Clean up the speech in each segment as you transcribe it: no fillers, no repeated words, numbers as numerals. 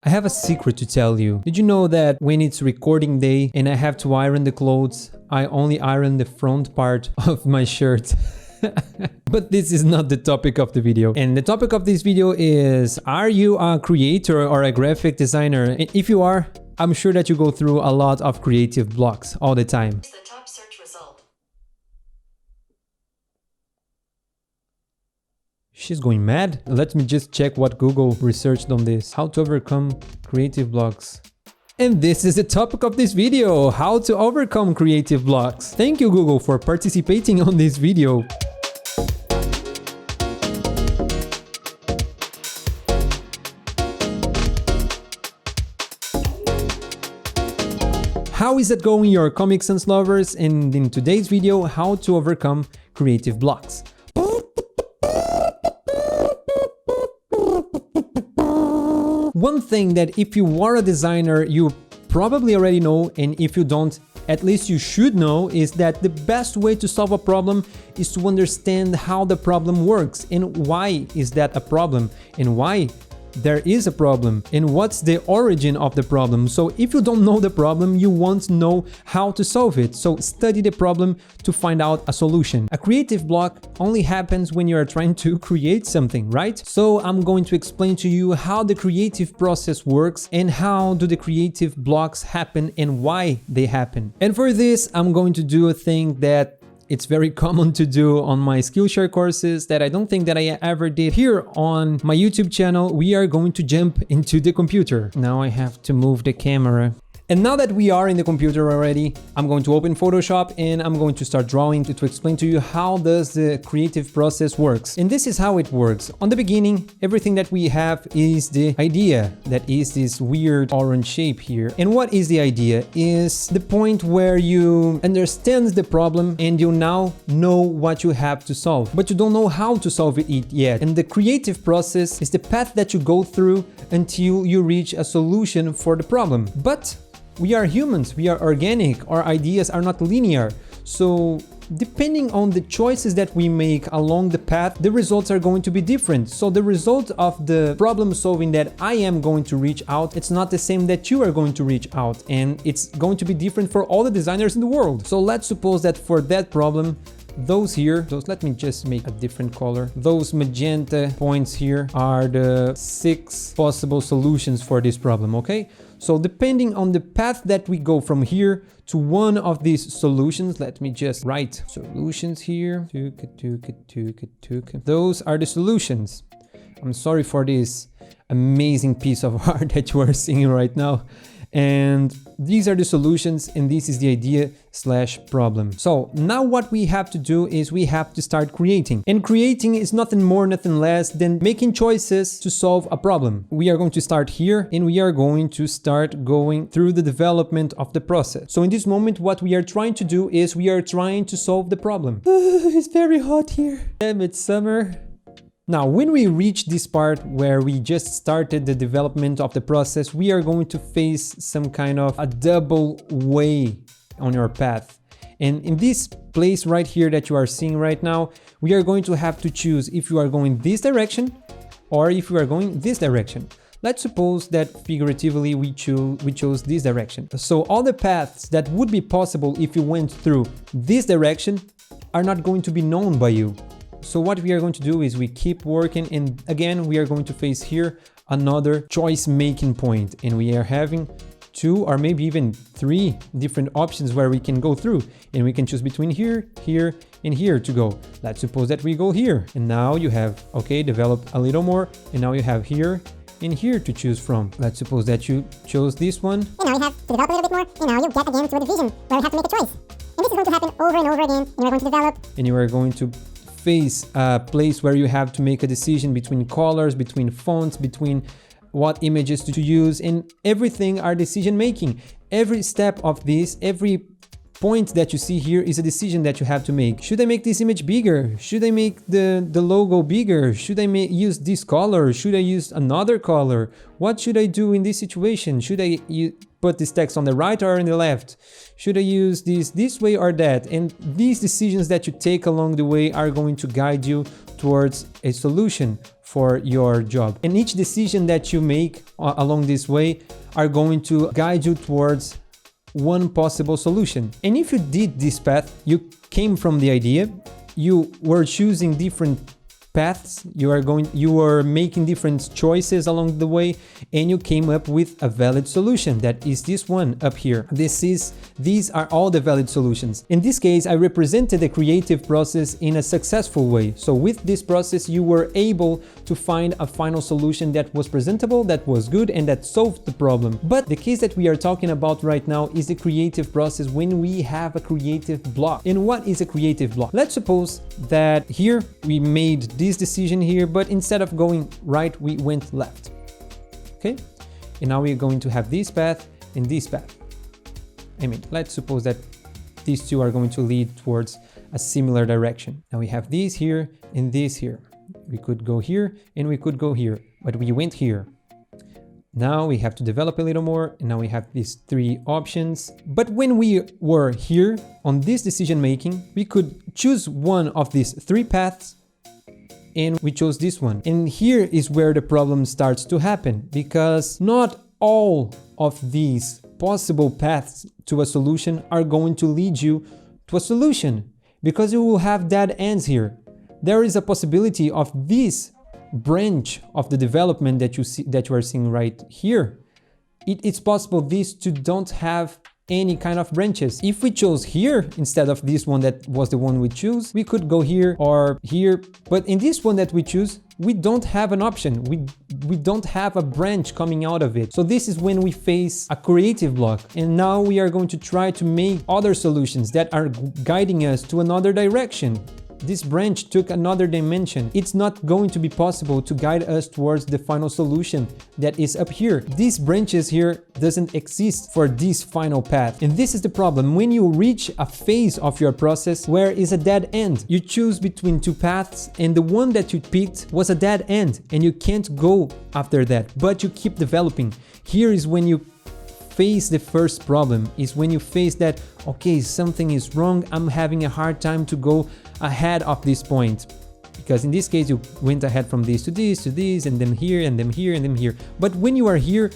I have a secret to tell you. Did you know that when it's recording day and I have to iron the clothes, I only iron the front part of my shirt? But this is not the topic of the video. And the topic of this video is, are you a creator or a graphic designer? And if you are, I'm sure that you go through a lot of creative blocks all the time. The top search result. She's going mad? Let me just check what Google researched on this. How to overcome creative blocks. And this is the topic of this video, how to overcome creative blocks. Thank you, Google, for participating on this video. How is it going, your Comic Sans lovers? And in today's video, how to overcome creative blocks. One thing that if you are a designer, you probably already know, and if you don't, at least you should know, is that the best way to solve a problem is to understand how the problem works and why is that a problem and why there is a problem and what's the origin of the problem. So if you don't know the problem, you won't know how to solve it. So study the problem to find out a solution. A creative block only happens when you are trying to create something, right? So I'm going to explain to you how the creative process works and how do the creative blocks happen and why they happen. And for this, I'm going to do a thing that it's very common to do on my Skillshare courses that I don't think that I ever did here on my YouTube channel. We are going to jump into the computer. Now I have to move the camera. And now that we are in the computer already, I'm going to open Photoshop and I'm going to start drawing to explain to you how does the creative process works. And this is how it works. On the beginning, everything that we have is the idea, that is this weird orange shape here. And what is the idea? Is the point where you understand the problem and you now know what you have to solve, but you don't know how to solve it yet. And the creative process is the path that you go through until you reach a solution for the problem. But we are humans, we are organic, our ideas are not linear. So depending on the choices that we make along the path, the results are going to be different. So the result of the problem solving that I am going to reach out, it's not the same that you are going to reach out. And it's going to be different for all the designers in the world. So let's suppose that for that problem, let me just make a different color. Those magenta points here are the 6 possible solutions for this problem, okay? So depending on the path that we go from here to one of these solutions, let me just write solutions here. Those are the solutions. I'm sorry for this amazing piece of art that you are seeing right now. And these are the solutions and this is the idea / problem. So now what we have to do is we have to start creating. And creating is nothing more, nothing less than making choices to solve a problem. We are going to start here and we are going to start going through the development of the process. So in this moment, what we are trying to do is we are trying to solve the problem. It's very hot here. Damn, it's summer. Now, when we reach this part where we just started the development of the process, we are going to face some kind of a double way on your path. And in this place right here that you are seeing right now, we are going to have to choose if you are going this direction or if you are going this direction. Let's suppose that figuratively we chose this direction. So all the paths that would be possible if you went through this direction are not going to be known by you. So what we are going to do is we keep working, and again we are going to face here another choice making point, and we are having 2 or maybe even 3 different options where we can go through, and we can choose between here, here and here to go. Let's suppose that we go here, and now you have, okay, develop a little more, and now you have here and here to choose from. Let's suppose that you chose this one. And now you have to develop a little bit more, and now you get again to a division where you have to make a choice. And this is going to happen over and over again, and you're going to develop. And you are going to face a place where you have to make a decision between colors, between fonts, between what images to use, and everything are decision making. Every step of this, every point that you see here is a decision that you have to make. Should I make this image bigger? Should I make the logo bigger? Should I use this color? Should I use another color? What should I do in this situation? Should I put this text on the right or on the left? Should I use this way or that? And these decisions that you take along the way are going to guide you towards a solution for your job. And each decision that you make along this way are going to guide you towards one possible solution. And if you did this path, you came from the idea, you were choosing different paths, you were making different choices along the way, and you came up with a valid solution. That is this one up here. These are all the valid solutions. In this case, I represented the creative process in a successful way. So with this process, you were able to find a final solution that was presentable, that was good, and that solved the problem. But the case that we are talking about right now is the creative process when we have a creative block. And what is a creative block? Let's suppose that here we made this decision here, but instead of going right, we went left. Okay, and now we're going to have this path and this path. I mean, let's suppose that these two are going to lead towards a similar direction. Now we have this here and this here. We could go here and we could go here, but we went here. Now we have to develop a little more, and now we have these three options. But when we were here on this decision making, we could choose one of these three paths, and we chose this one. And here is where the problem starts to happen, because not all of these possible paths to a solution are going to lead you to a solution, because you will have dead ends here. There is a possibility of this branch of the development that you are seeing right here. It's possible these two don't have any kind of branches. If we chose here instead of this one that was the one we choose, we could go here or here, but in this one that we choose, we don't have an option. We don't have a branch coming out of it. So this is when we face a creative block. And now we are going to try to make other solutions that are guiding us to another direction. This branch took another dimension. It's not going to be possible to guide us towards the final solution that is up here. These branches here doesn't exist for this final path. And this is the problem. When you reach a phase of your process where is a dead end, you choose between two paths and the one that you picked was a dead end and you can't go after that, but you keep developing. Here is when you face the first problem, is when you face that, okay, something is wrong, I'm having a hard time to go ahead of this point. Because in this case, you went ahead from this to this, to this, and then here, and then here, and then here. But when you are here,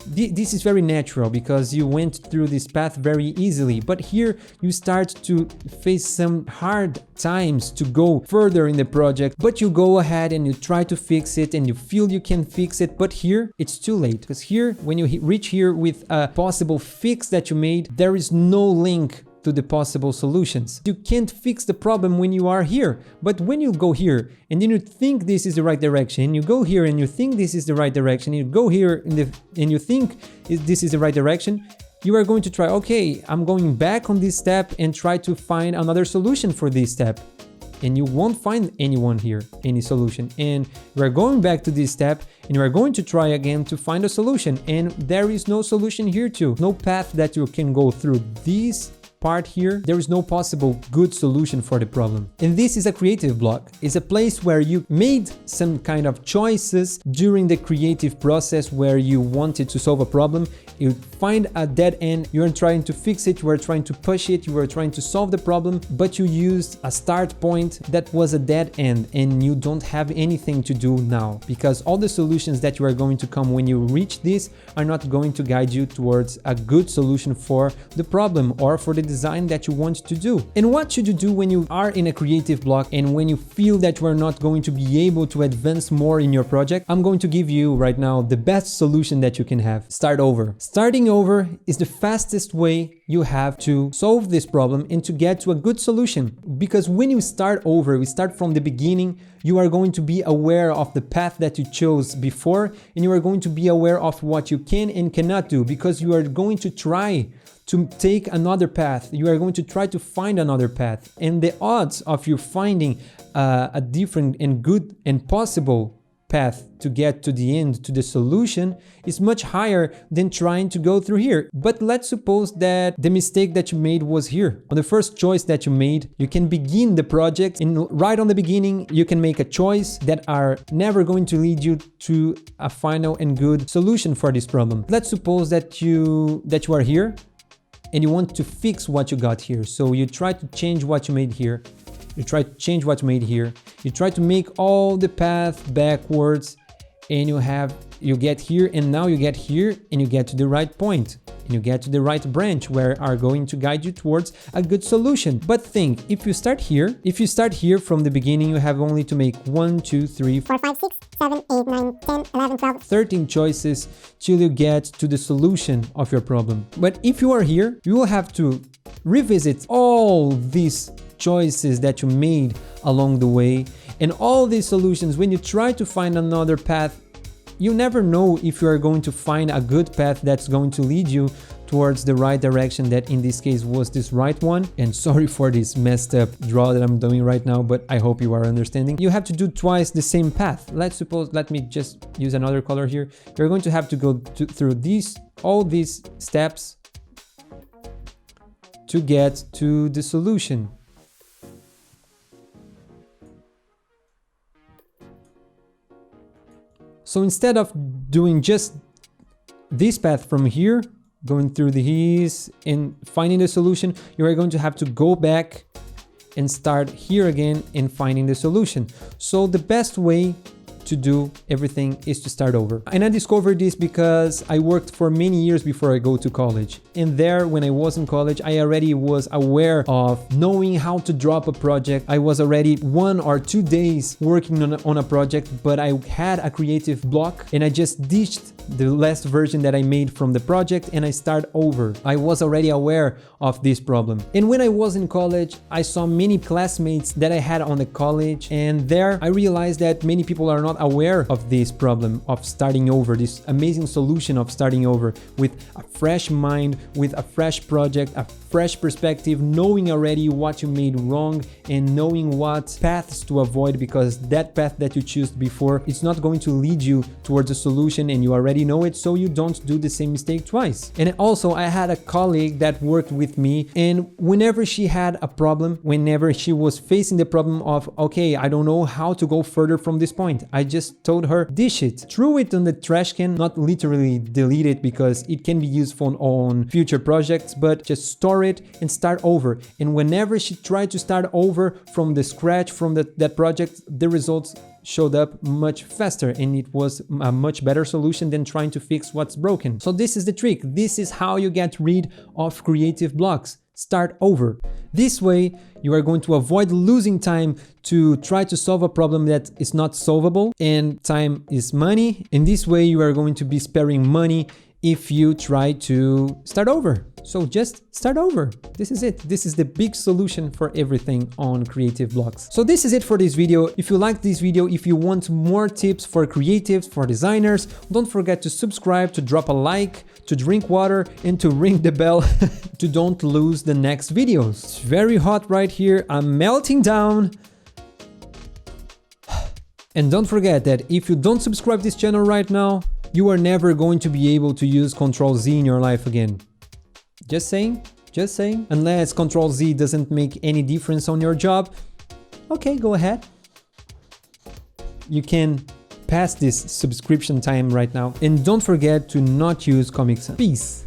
this is very natural because you went through this path very easily. But here you start to face some hard times to go further in the project, but you go ahead and you try to fix it and you feel you can fix it. But here it's too late, because here when you reach here with a possible fix that you made, there is no link to the possible solutions. You can't fix the problem when you are here, but when you go here and then you think this is the right direction, you go here and you think this is the right direction, you go here and you think this is the right direction, you are going to try, okay, I'm going back on this step and try to find another solution for this step. And you won't find any solution. And you are going back to this step and you are going to try again to find a solution. And there is no solution here too. No path that you can go through this part here. There is no possible good solution for the problem. And this is a creative block. It's a place where you made some kind of choices during the creative process where you wanted to solve a problem. You find a dead end, you are trying to fix it, you are trying to push it, you are trying to solve the problem, but you used a start point that was a dead end and you don't have anything to do now, because all the solutions that you are going to come when you reach this are not going to guide you towards a good solution for the problem or for the design that you want to do. And what should you do when you are in a creative block and when you feel that you are not going to be able to advance more in your project? I'm going to give you right now the best solution that you can have. Start over. Starting over is the fastest way you have to solve this problem and to get to a good solution. Because when you start over, we start from the beginning, you are going to be aware of the path that you chose before, and you are going to be aware of what you can and cannot do, because you are going to try to take another path. You are going to try to find another path. And the odds of you finding a different and good and possible path to get to the end, to the solution, is much higher than trying to go through here. But let's suppose that the mistake that you made was here. On the first choice that you made, you can begin the project, and right on the beginning, you can make a choice that are never going to lead you to a final and good solution for this problem. Let's suppose that you are here and you want to fix what you got here. So you try to change what you made here you try to change what's made here, you try to make all the path backwards, and you get here, and now you get here, and you get to the right point, and you get to the right branch where are going to guide you towards a good solution. But think, if you start here from the beginning, you have only to make 1, 2, 3, 4, 5, 6, 7, 8, 9, 10, 11, 12, 13 choices till you get to the solution of your problem. But if you are here, you will have to revisit all these choices that you made along the way and all these solutions. When you try to find another path, you never know if you are going to find a good path that's going to lead you towards the right direction, that in this case was this right one. And sorry for this messed up draw that I'm doing right now, but I hope you are understanding. You have to do twice the same path. Let me just use another color here. You're going to have to go through all these steps to get to the solution. So instead of doing just this path from here, going through these and finding the solution, you are going to have to go back and start here again and finding the solution. So the best way to do everything is to start over. And I discovered this because I worked for many years before I go to college. And there, when I was in college, I already was aware of knowing how to drop a project. I was already 1 or 2 days working on a project, but I had a creative block and I just ditched the last version that I made from the project and I start over. I was already aware of this problem. And when I was in college, I saw many classmates that I had on the college, and there I realized that many people are not aware of this problem of starting over, this amazing solution of starting over with a fresh mind, with a fresh project, a fresh perspective, knowing already what you made wrong and knowing what paths to avoid, because that path that you chose before, it's not going to lead you towards a solution and you already know it, so you don't do the same mistake twice. And also, I had a colleague that worked with me, and whenever she had a problem, whenever she was facing the problem of, okay, I don't know how to go further from this point, I just told her, dish it, throw it on the trash can, not literally delete it because it can be useful on future projects, but just store it and start over. And whenever she tried to start over from the scratch from that project, the results showed up much faster and it was a much better solution than trying to fix what's broken. So this is the trick. This is how you get rid of creative blocks. Start over. This way, you are going to avoid losing time to try to solve a problem that is not solvable, and time is money. In this way, you are going to be sparing money if you try to start over. So just start over. This is it. This is the big solution for everything on creative blocks. So this is it for this video. If you like this video, if you want more tips for creatives, for designers, don't forget to subscribe, to drop a like, to drink water, and to ring the bell to don't lose the next videos. It's very hot right here. I'm melting down. And don't forget that if you don't subscribe to this channel right now, you are never going to be able to use Ctrl-Z in your life again. Just saying, unless Ctrl-Z doesn't make any difference on your job, okay, go ahead. You can pass this subscription time right now. And don't forget to not use Comic Sans. Peace.